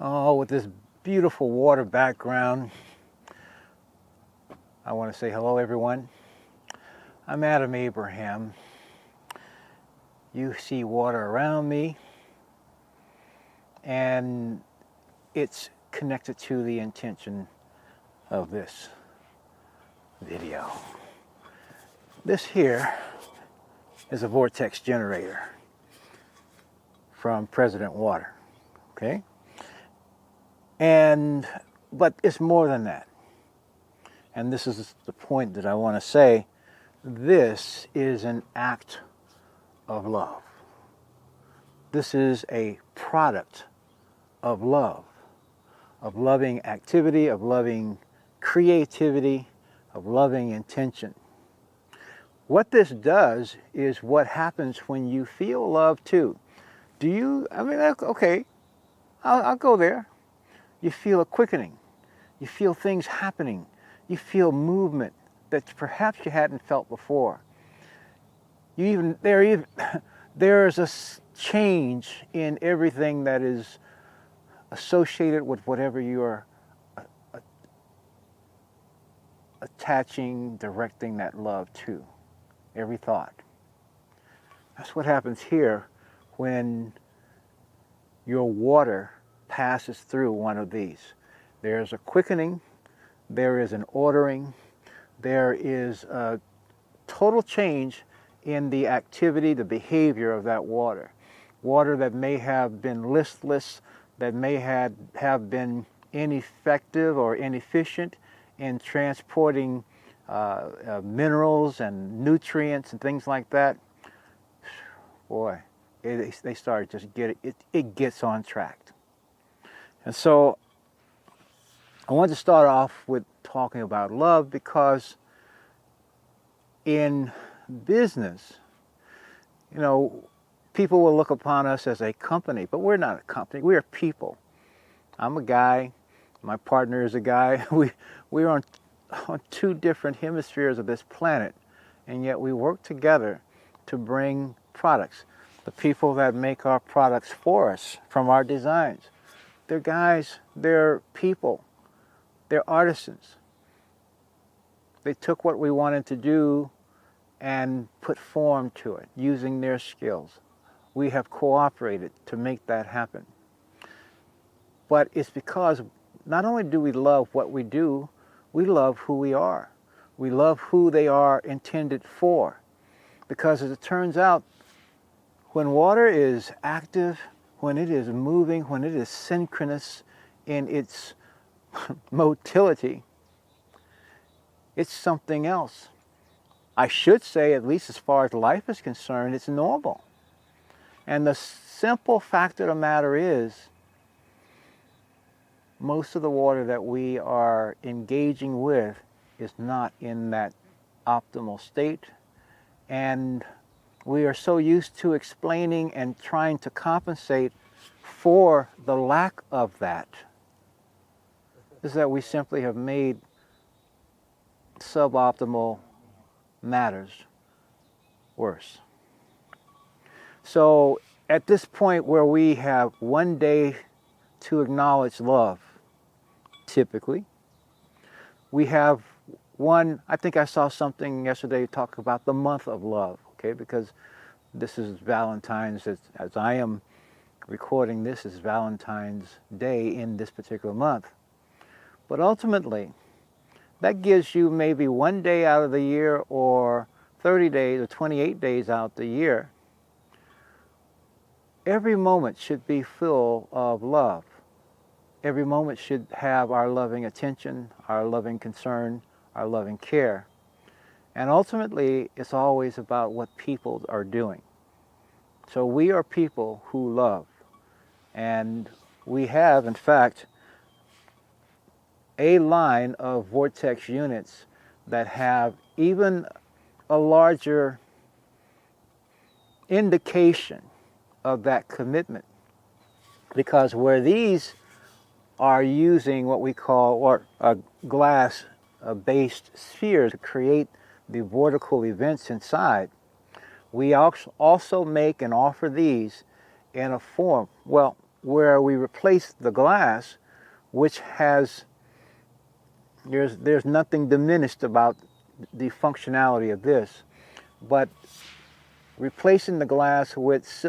Oh, with this beautiful water background, I want to say hello, everyone. I'm Adam Abraham. You see water around me, and it's connected to the intention of this video. This here is a vortex generator from President Water, okay? But it's more than that. And this is the point that I want to say. This is an act of love. This is a product of love, of loving activity, of loving creativity, of loving intention. What this does is what happens when you feel love too. Okay, I'll go there. You feel a quickening. You feel things happening. You feel movement that perhaps you hadn't felt before. There's a change in everything that is associated with whatever you are attaching, directing that love to. Every thought. That's what happens here when your water passes through one of these. There's a quickening, there is an ordering, there is a total change in the activity, the behavior of that water. Water that may have been listless, that may have been ineffective or inefficient in transporting minerals and nutrients and things like that. Boy, they start to just get it. It gets on track. And so I want to start off with talking about love because in business, people will look upon us as a company, but we're not a company. We are people. I'm a guy. My partner is a guy. We're on two different hemispheres of this planet, and yet we work together to bring products. The people that make our products for us from our designs, they're guys, they're people, they're artisans. They took what we wanted to do and put form to it using their skills. We have cooperated to make that happen. But it's because not only do we love what we do, we love who we are. We love who they are intended for. Because as it turns out, when water is active, when it is moving, when it is synchronous in its motility, it's something else. I should say, at least as far as life is concerned, it's normal. And the simple fact of the matter is, most of the water that we are engaging with is not in that optimal state. And we are so used to explaining and trying to compensate for the lack of that, is that we simply have made suboptimal matters worse. So at this point where we have one day to acknowledge love, typically, we have one, I think I saw something yesterday talk about the month of love, okay, because this is Valentine's, as I am recording this is Valentine's Day in this particular month. But ultimately, that gives you maybe one day out of the year or 30 days or 28 days out the year. Every moment should be full of love. Every moment should have our loving attention, our loving concern, our loving care. And ultimately, it's always about what people are doing. So we are people who love. And we have, in fact, a line of vortex units that have even a larger indication of that commitment. Because where these are using what we call a glass-based sphere to create the vortical events inside, we also make and offer these in a form. Well, where we replace the glass, which has, there's nothing diminished about the functionality of this, but replacing the glass with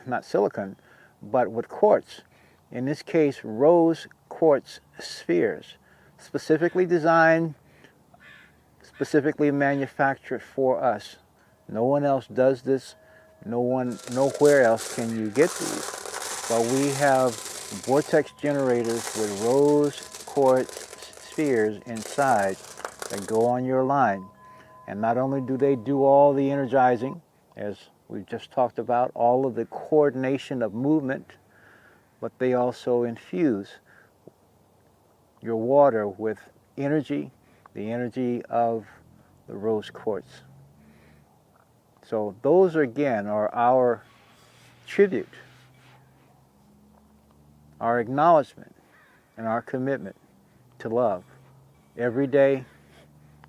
not silicon, but with quartz. In this case, rose quartz spheres, specifically designed, specifically manufactured for us. No one else does this. Nowhere else can you get these. But we have vortex generators with rose quartz spheres inside that go on your line. And not only do they do all the energizing, as we've just talked about, all of the coordination of movement, but they also infuse your water with energy, the energy of the rose quartz. So those, again, are our tribute, our acknowledgement, and our commitment to love every day,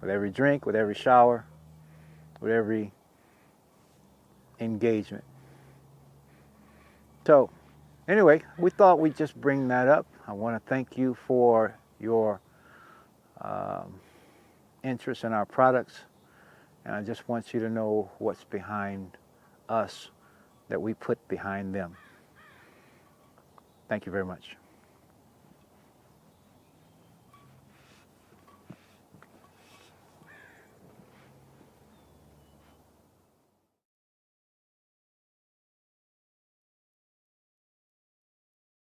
with every drink, with every shower, with every engagement. So anyway, we thought we'd just bring that up. I want to thank you for your interest in our products, and I just want you to know what's behind us that we put behind them. Thank you very much.